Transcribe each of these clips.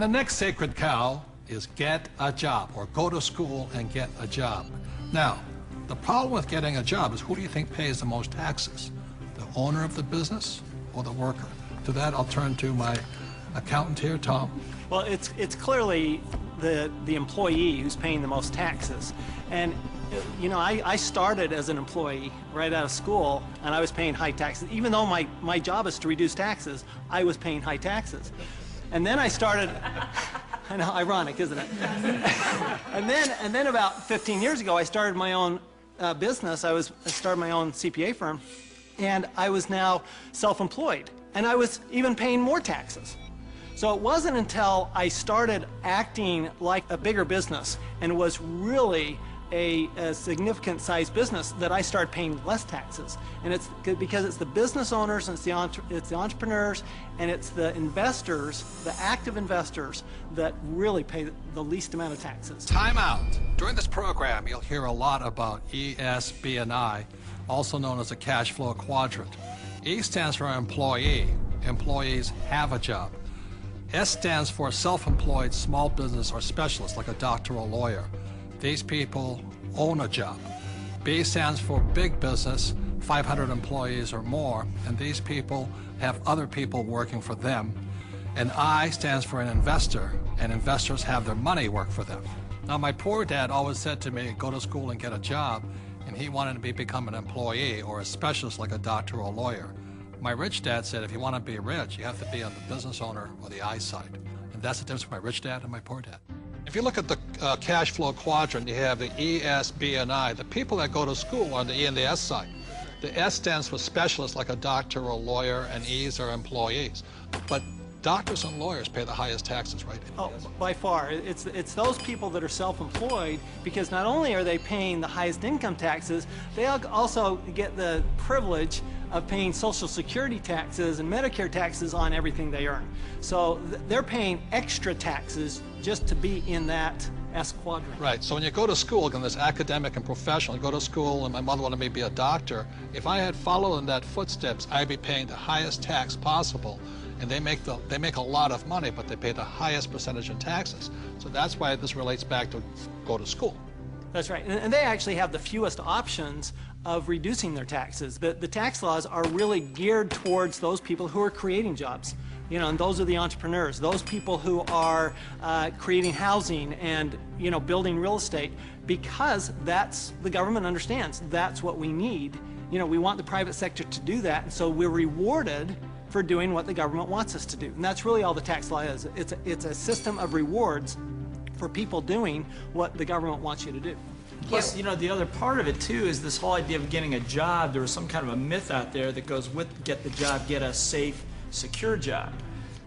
And the next sacred cow is get a job, or go to school and get a job. Now, the problem with getting a job is, who do you think pays the most taxes? The owner of the business or the worker? To that, I'll turn to my accountant here, Tom. Well, it's clearly the employee who's paying the most taxes. And you know, I started as an employee right out of school, and I was paying high taxes. Even though my job is to reduce taxes, I was paying high taxes. And then I started, I know, ironic, isn't it? and then about 15 years ago, I started my own business. I started my own CPA firm, and I was now self-employed, and I was even paying more taxes. So it wasn't until I started acting like a bigger business and was really a significant sized business that I started paying less taxes. And it's because it's the business owners, and it's the entrepreneurs, and it's the investors, the active investors, that really pay the least amount of taxes. Time out. During this program, you'll hear a lot about ESB&I, also known as the cash flow quadrant. E stands for employee. Employees have a job. S stands for self-employed small business or specialist, like a doctor or lawyer. These people own a job. B stands for big business, 500 employees or more, and these people have other people working for them. And I stands for an investor, and investors have their money work for them. Now, my poor dad always said to me, go to school and get a job, and he wanted to become an employee or a specialist like a doctor or a lawyer. My rich dad said, if you want to be rich, you have to be on the business owner or the I side. And that's the difference between my rich dad and my poor dad. If you look at the cash flow quadrant, you have the E, S, B, and I. The people that go to school are on the E and the S side. The S stands for specialists like a doctor or a lawyer, and E's are employees. But doctors and lawyers pay the highest taxes, right? Oh, by far. It's those people that are self-employed, because not only are they paying the highest income taxes, they also get the privilege of paying Social Security taxes and Medicare taxes on everything they earn. So they're paying extra taxes just to be in that S quadrant. Right, so when you go to school, again, there's academic and professional. You go to school, and my mother wanted me to be a doctor. If I had followed in that footsteps, I'd be paying the highest tax possible. And they make a lot of money, but they pay the highest percentage in taxes. So that's why this relates back to go to school. That's right, and they actually have the fewest options of reducing their taxes. The tax laws are really geared towards those people who are creating jobs. You know, and those are the entrepreneurs, those people who are creating housing and, you know, building real estate, because the government understands that's what we need. You know, we want the private sector to do that, and so we're rewarded for doing what the government wants us to do. And that's really all the tax law is. It's a system of rewards for people doing what the government wants you to do. Plus, you know, the other part of it, too, is this whole idea of getting a job. There was some kind of a myth out there that goes with get the job, get a safe, secure job.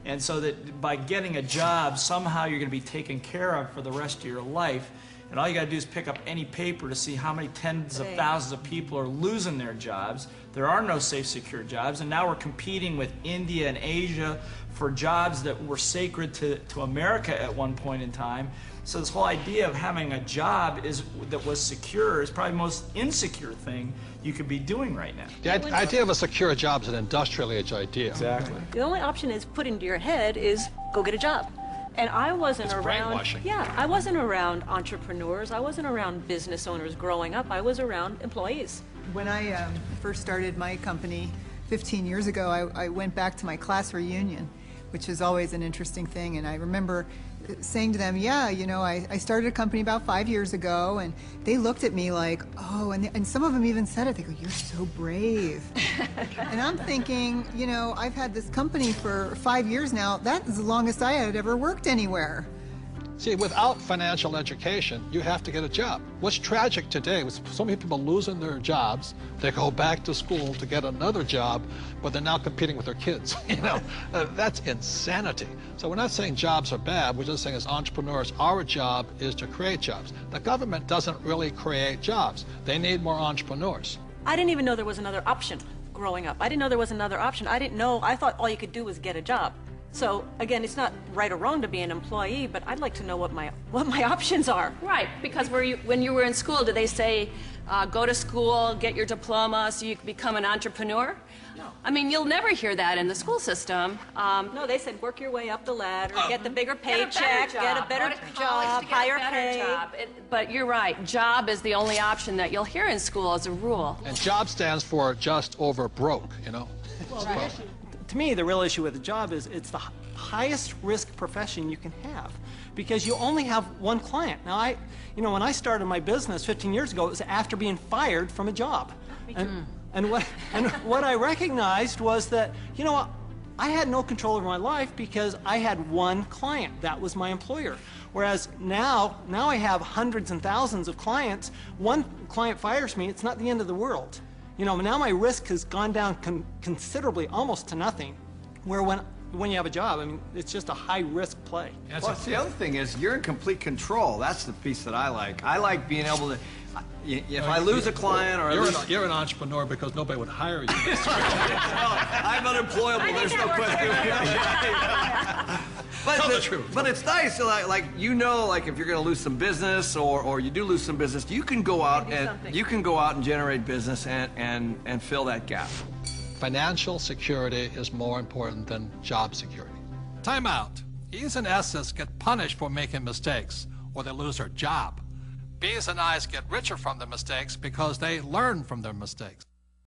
And so that by getting a job, somehow you're going to be taken care of for the rest of your life. And all you got to do is pick up any paper to see how many tens of thousands of people are losing their jobs. There are no safe, secure jobs. And now we're competing with India and Asia for jobs that were sacred to America at one point in time. So this whole idea of having a job that was secure is probably the most insecure thing you could be doing right now. The idea of a secure job is an industrial age idea. Exactly. The only option is put into your head is go get a job. And I wasn't around. Brainwashing. Yeah, I wasn't around entrepreneurs. I wasn't around business owners growing up. I was around employees. When I first started my company 15 years ago, I went back to my class reunion, which is always an interesting thing. And I remember saying to them, yeah, you know, I started a company about 5 years ago, and they looked at me like, oh, and some of them even said it. They go, you're so brave. And I'm thinking, you know, I've had this company for 5 years now. That is the longest I had ever worked anywhere. See, without financial education, you have to get a job. What's tragic today is so many people losing their jobs. They go back to school to get another job, but they're now competing with their kids. You know, that's insanity. So we're not saying jobs are bad. We're just saying as entrepreneurs, our job is to create jobs. The government doesn't really create jobs. They need more entrepreneurs. I didn't even know there was another option growing up. I didn't know there was another option. I didn't know. I thought all you could do was get a job. So again, it's not right or wrong to be an employee, but I'd like to know what my options are. Right, because when you were in school, did they say go to school, get your diploma so you can become an entrepreneur? No. I mean, you'll never hear that in the school system. No, they said work your way up the ladder, get the bigger Get a better paycheck, job. get a better Go to college job, to get a higher better pay. job. But you're right, job is the only option that you'll hear in school as a rule. And job stands for just over broke, you know? To me, the real issue with the job is it's the highest risk profession you can have, because you only have one client. Now, when I started my business 15 years ago, it was after being fired from a job. And what I recognized was that, I had no control over my life because I had one client. That was my employer. Whereas now I have hundreds and thousands of clients. One client fires me, it's not the end of the world. Now my risk has gone down considerably, almost to nothing. Where when you have a job, I mean, it's just a high-risk play. Plus, the other thing is you're in complete control. That's the piece that I like. I like being able to, if I lose a client or You're an entrepreneur because nobody would hire you. I'm unemployable, there's no question. Tell the truth. But it's nice, like if you're going to lose some business or you do lose some business, you can go out and generate business and fill that gap. Financial security is more important than job security. Time out. E's and S's get punished for making mistakes, or they lose their job. B's and I's get richer from their mistakes because they learn from their mistakes.